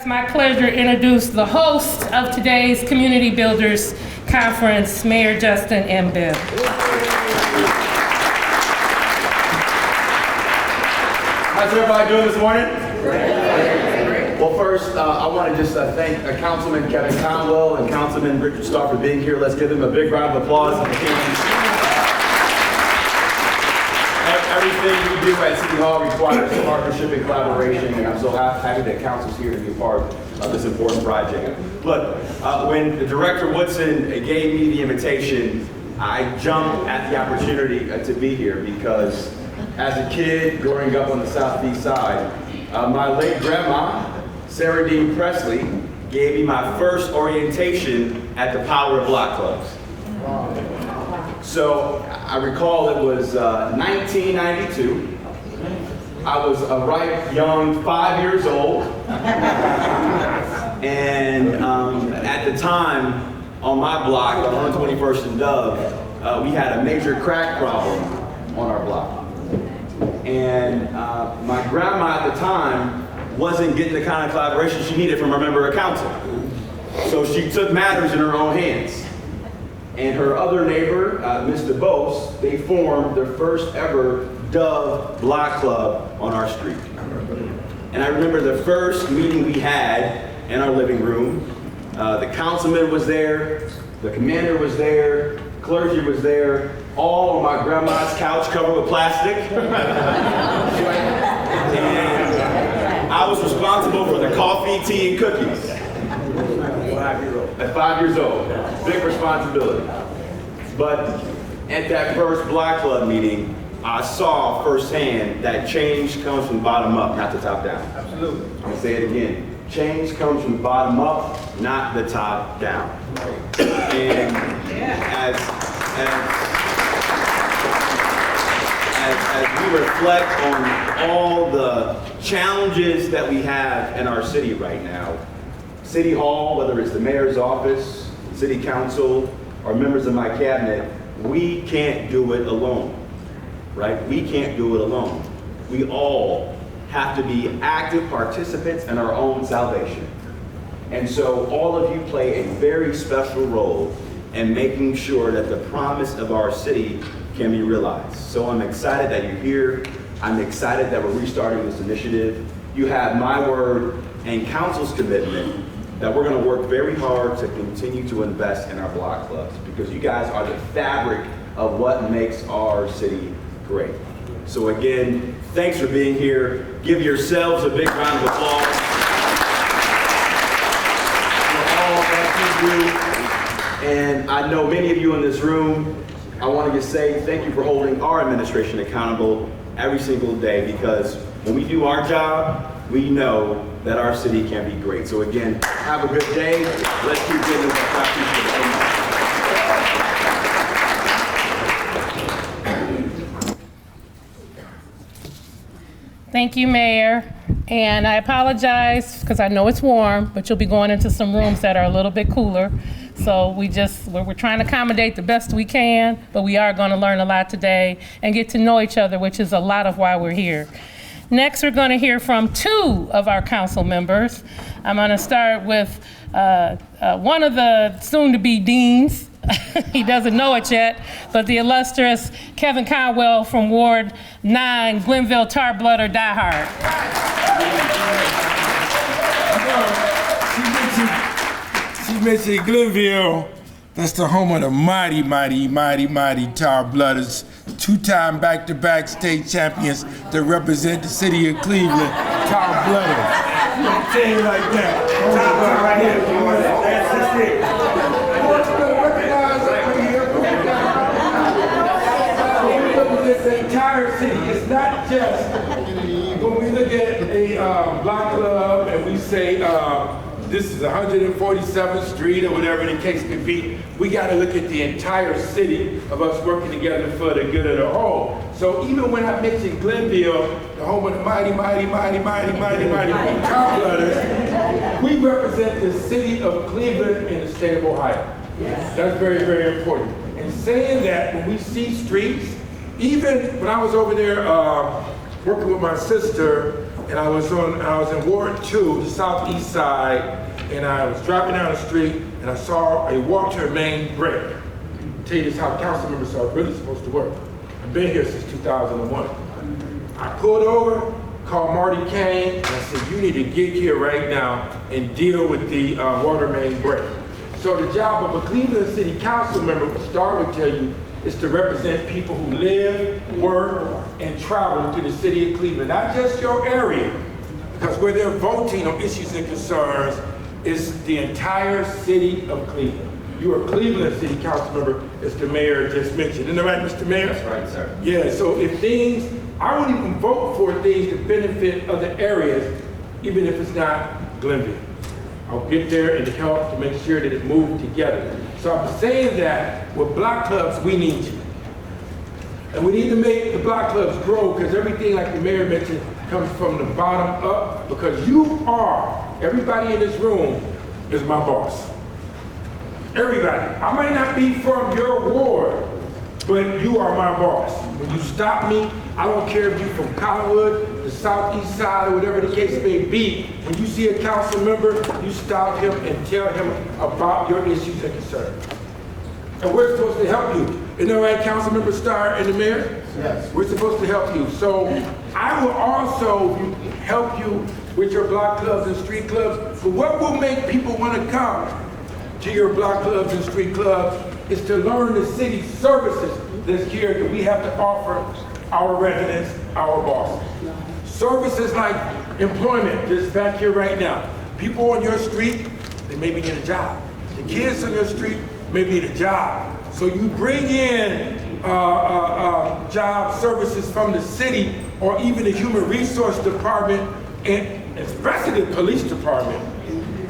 my pleasure to introduce the host of today's Community Builders Conference, Mayor Justin M. Bibb. How's everybody doing this morning? Well, first, I want to just thank Councilman Kevin Conwell and Councilman Richard Starr for being here. Let's give them a big round of applause. Everything we do at City Hall requires partnership and collaboration, and I'm so happy that Council's here to be a part of this important project. Look, when the Director Woodson gave me the invitation, I jumped at the opportunity to be here because as a kid growing up on the southeast side, my late grandma, Sarah Dean Presley, gave me my first orientation at the Power of Block Clubs. So I recall it was 1992. I was a ripe young 5 years old. And at the time, on my block, on 121st and Dove, we had a major crack problem on our block. And my grandma at the time wasn't getting the kind of collaboration she needed from a member of council. So she took matters in her own hands. And her other neighbor, Mr. Bose, they formed their first ever Dove Block Club on our street. And I remember the first meeting we had in our living room. The councilman was there, the commander was there, clergy was there, all on my grandma's couch covered with plastic. And I was responsible for the coffee, tea, and cookies. At 5 years old, big responsibility. But at that first block club meeting, I saw firsthand that change comes from bottom up, not the top down. Absolutely. I'm gonna say it again. Change comes from bottom up, not the top down. And as we reflect on all the challenges that we have in our city right now, City Hall, whether it's the mayor's office, city council, or members of my cabinet, we can't do it alone, right? We can't do it alone. We all have to be active participants in our own salvation. And so all of you play a very special role in making sure that the promise of our city can be realized. So I'm excited that you're here. I'm excited that we're restarting this initiative. You have my word and council's commitment that we're going to work very hard to continue to invest in our block clubs because you guys are the fabric of what makes our city great. So again, thanks for being here. Give yourselves a big round of applause for all that you do. And I know many of you in this room, I want to just say thank you for holding our administration accountable every single day because when we do our job, we know that our city can be great. So again, have a good day. Let's keep getting this Thank you, Mayor. And I apologize because I know it's warm, but you'll be going into some rooms that are a little bit cooler. So we're trying to accommodate the best we can, but we are going to learn a lot today and get to know each other, which is a lot of why we're here. Next, we're going to hear from two of our council members. I'm going to start with one of the soon-to-be deans. He doesn't know it yet, but the illustrious Kevin Conwell from Ward 9, Glenville Tar Blood or Die Hard. She mentioned Glenville. That's the home of the mighty Tar Blooders, two-time back-to-back state champions that represent the City of Cleveland Tar Blooders. I'm saying it like that. Right here, that's it. This entire city, it's not just when we look at a block club and we say this is 147th Street or whatever the case may be, we got to look at the entire city of us working together for the good of the whole. So even when I mentioned Glenville, the home of the mighty Tar Blooders, we represent the City of Cleveland in the state of Ohio. Yes. That's very, very important. And saying that, when we see streets, even when I was over there working with my sister and I was in Ward 2, the southeast side, and I was driving down the street, and I saw a water main break. I'll tell you this how council members are really supposed to work. I've been here since 2001. I pulled over, called Marty Kane, and I said, you need to get here right now and deal with the water main break. So the job of a Cleveland City Council member, what Starr would tell you, is to represent people who live, work, and travel to the city of Cleveland, not just your area, because where they're voting on issues and concerns is the entire city of Cleveland. You are a Cleveland City Council member, as the mayor just mentioned. Isn't that right, Mr. Mayor? That's right, sir. Yeah, so if things, I wouldn't even vote for things that benefit other areas, even if it's not Glenville. I'll get there and help to make sure that it moves together. So I'm saying that with block clubs, we need you. And we need to make the block clubs grow, because everything, like the mayor mentioned, comes from the bottom up, because you are, everybody in this room is my boss. Everybody. I might not be from your ward, but you are my boss. When you stop me, I don't care if you're from Collinwood, the southeast side, or whatever the case may be. When you see a council member, you stop him and tell him about your issues and concerns. And we're supposed to help you. Isn't that right, Councilmember Starr and the mayor? Yes. We're supposed to help you. So I will also help you with your block clubs and street clubs. But what will make people want to come to your block clubs and street clubs is to learn the city services that's here that we have to offer our residents, our bosses. Services like employment, just back here right now. People on your street, they may be getting a job. The kids on your street may be a job. So you bring in job services from the city, or even the human resource department, and especially the police department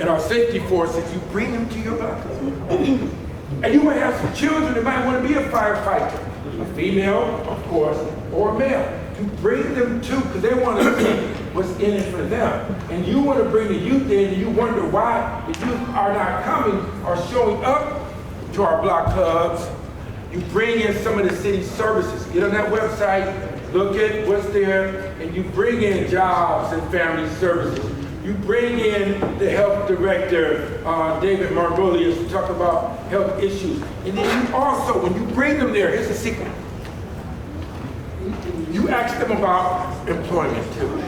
and our safety forces, you bring them to your block club. And you might have some children that might want to be a firefighter, a female, of course, or a male. You bring them too, because they want to see what's in it for them. And you want to bring the youth in, and you wonder why the youth are not coming or showing up to our block clubs. You bring in some of the city services. Get on that website, look at what's there, and you bring in jobs and family services. You bring in the health director, David Margolius, to talk about health issues. And then you also, when you bring them there, here's a secret. You ask them about employment too.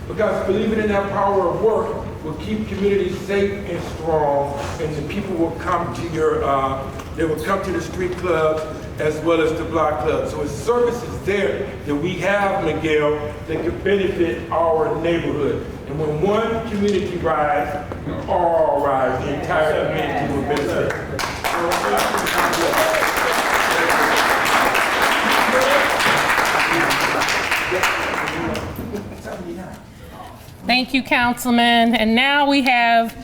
Because believing in that power of work will keep communities safe and strong, and the people will come to your, they will come to the street clubs as well as the block clubs. So it's services there that we have, Miguel, that can benefit our neighborhood. And when one community rises, all rise, the entire community will benefit. Thank you, Councilman. And now we have,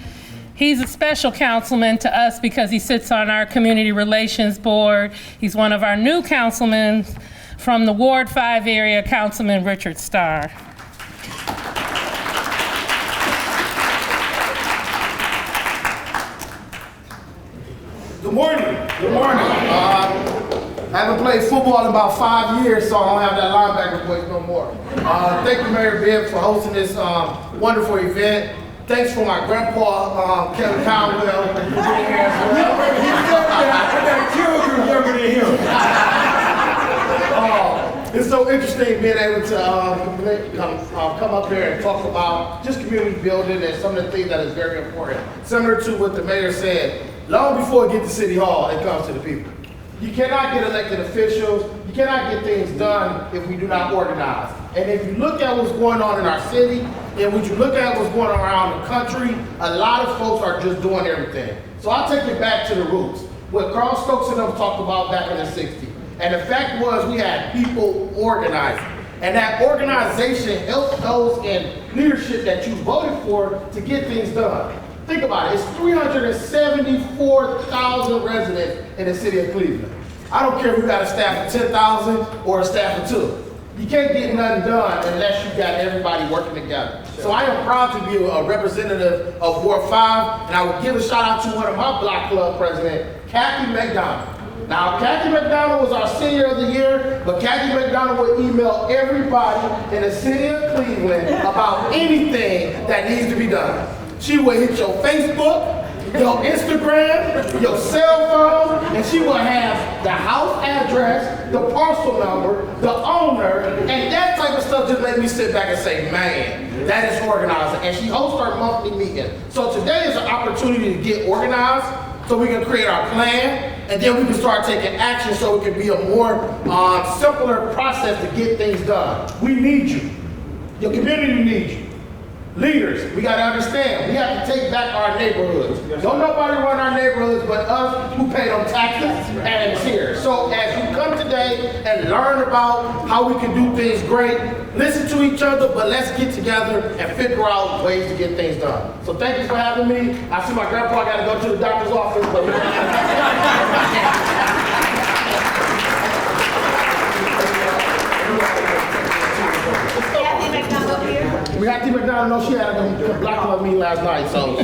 he's a special councilman to us because he sits on our Community Relations Board. He's one of our new councilmen from the Ward 5 area, Councilman Richard Starr. Good morning. Good morning. I haven't played football in about 5 years, so I don't have that linebacker voice no more. Thank you, Mayor Bibb, for hosting this wonderful event. Thanks for my grandpa, Kevin Conwell, for being here as well. I got children younger than him. It's so interesting being able to come up here and talk about just community building and some of the things that is very important. Similar to what the mayor said, long before it gets to City Hall, it comes to the people. You cannot get elected officials, you cannot get things done if we do not organize. And if you look at what's going on in our city, and when you look at what's going on around the country, a lot of folks are just doing everything. So I'll take it back to the roots. What Carl Stokes and them talked about back in the 60s. And the fact was we had people organizing. And that organization helped those in leadership that you voted for to get things done. Think about it, it's 374,000 residents in the city of Cleveland. I don't care if you got a staff of 10,000 or a staff of 2. You can't get nothing done unless you got everybody working together. So I am proud to be a representative of Ward 5, and I will give a shout out to one of my block club presidents, Kathy McDonald. Now, Kathy McDonald was our Senior of the Year, but Kathy McDonald would email everybody in the City of Cleveland about anything that needs to be done. She would hit your Facebook, your Instagram, your cell phone, and she will have the house address, the parcel number, the owner, and that type of stuff just made me sit back and say, man, that is organizing. And she hosts our monthly meeting. So today is an opportunity to get organized so we can create our plan, and then we can start taking action so it can be a more simpler process to get things done. We need you. Your community needs you. Leaders, we got to understand, we have to take back our neighborhoods. Don't nobody run our neighborhoods but us who pay them taxes and it's here. So as you come today and learn about how we can do things great, listen to each other, but let's get together and figure out ways to get things done. So thank you for having me. I see my grandpa got to go to the doctor's office, but we had T. McDonald know she had a block club meeting last night, so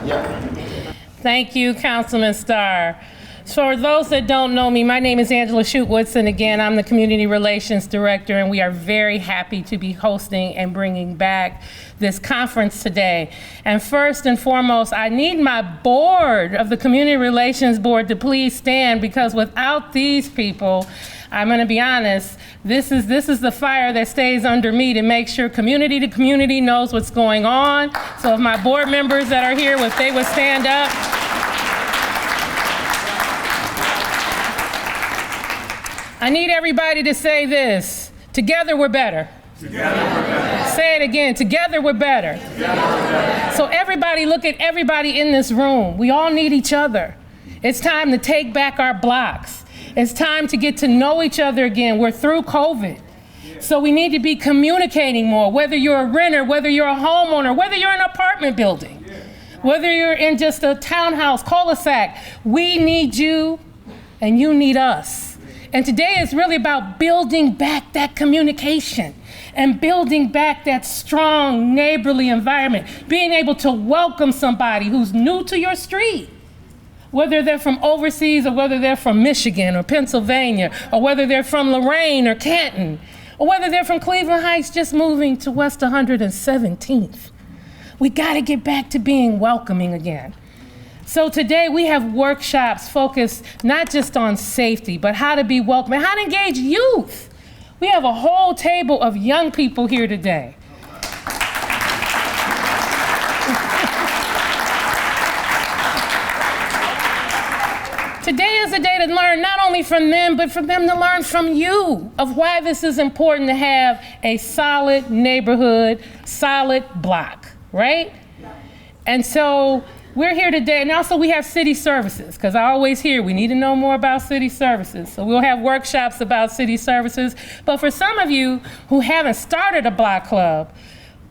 yeah. Thank you, Councilman Starr. For those that don't know me, my name is Angela Shute-Woodson. Again, I'm the Community Relations Director, and we are very happy to be hosting and bringing back this conference today. And first and foremost, I need my board of the Community Relations Board to please stand, because without these people, I'm going to be honest, this is the fire that stays under me to make sure community to community knows what's going on. So if my board members that are here, if they would stand up. I need everybody to say this: together we're better. Together we're better. Say it again, together we're better. Together we're better. So everybody, look at everybody in this room. We all need each other. It's time to take back our blocks. It's time to get to know each other again. We're through COVID. So we need to be communicating more, whether you're a renter, whether you're a homeowner, whether you're in an apartment building, whether you're in just a townhouse, cul-de-sac. We need you and you need us. And today is really about building back that communication and building back that strong neighborly environment, being able to welcome somebody who's new to your street, whether they're from overseas or whether they're from Michigan or Pennsylvania, or whether they're from Lorraine or Canton, or whether they're from Cleveland Heights just moving to West 117th. We gotta get back to being welcoming again. So today we have workshops focused not just on safety, but how to be welcoming, how to engage youth. We have a whole table of young people here today. Today is a day to learn not only from them, but for them to learn from you of why this is important to have a solid neighborhood, solid block, right? And so we're here today, and also we have city services, because I always hear we need to know more about city services. So we'll have workshops about city services. But for some of you who haven't started a block club,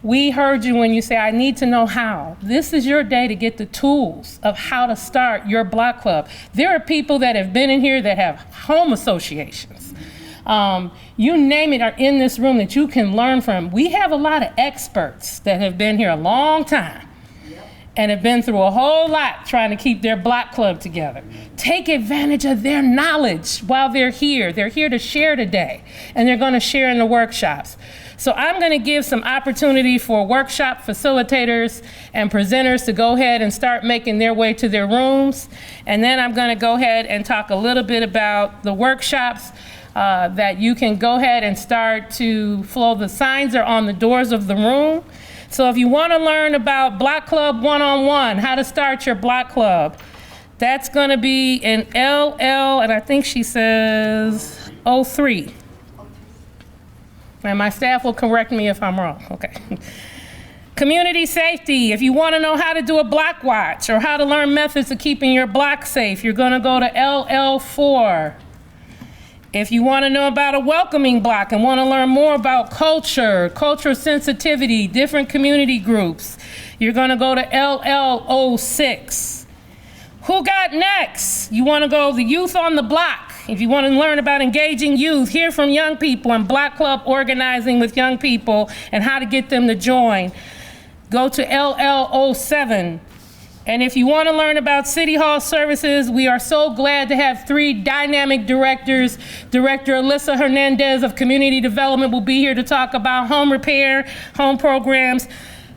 we heard you when you say, I need to know how. This is your day to get the tools of how to start your block club. There are people that have been in here that have home associations. You name it are in this room that you can learn from. We have a lot of experts that have been here a long time and have been through a whole lot trying to keep their block club together. Take advantage of their knowledge while they're here. They're here to share today, and they're going to share in the workshops. So I'm going to give some opportunity for workshop facilitators and presenters to go ahead and start making their way to their rooms. And then I'm going to go ahead and talk a little bit about the workshops that you can go ahead and start to flow. The signs are on the doors of the room. So if you want to learn about Block Club 101, how to start your block club, that's going to be in LL, and I think she says 03. And my staff will correct me if I'm wrong. Okay. Community safety. If you want to know how to do a block watch or how to learn methods of keeping your block safe, you're going to go to LL4. If you want to know about a welcoming block and want to learn more about cultural sensitivity, different community groups, you're going to go to LL06. Who got next? You want to go the youth on the block. If you want to learn about engaging youth, hear from young people and block club organizing with young people and how to get them to join, go to LL07. And if you want to learn about City Hall services, we are so glad to have 3 dynamic directors. Director Alyssa Hernandez of Community Development will be here to talk about home repair, home programs.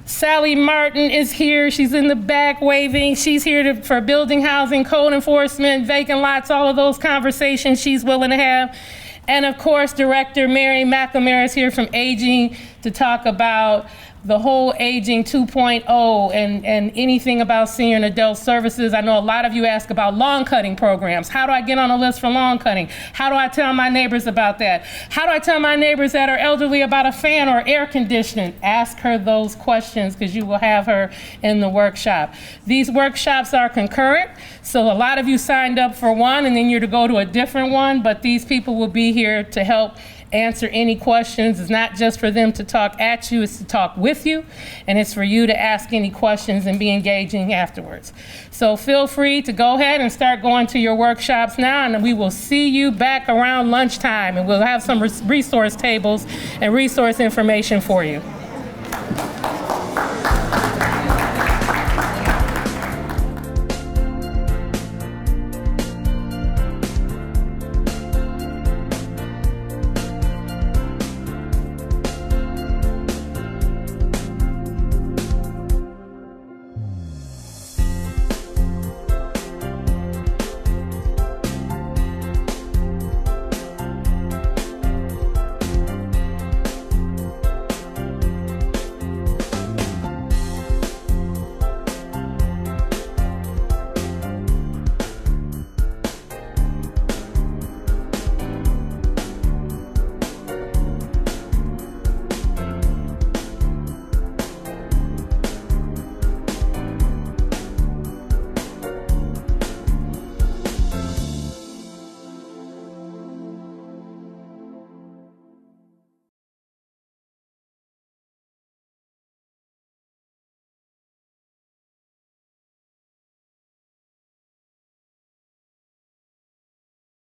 Sally Martin is here. She's in the back waving. She's here for building, housing, code enforcement, vacant lots, all of those conversations she's willing to have. And of course, Director Mary McLemore is here from Aging to talk about the whole Aging 2.0 and anything about senior and adult services. I know a lot of you ask about lawn cutting programs. How do I get on a list for lawn cutting? How do I tell my neighbors about that? How do I tell my neighbors that are elderly about a fan or air conditioning? Ask her those questions because you will have her in the workshop. These workshops are concurrent, so a lot of you signed up for one and then you're to go to a different one, but these people will be here to help answer any questions. It's not just for them to talk at you, it's to talk with you, and it's for you to ask any questions and be engaging afterwards. So feel free to go ahead and start going to your workshops now, and we will see you back around lunchtime, and we'll have some resource tables and resource information for you.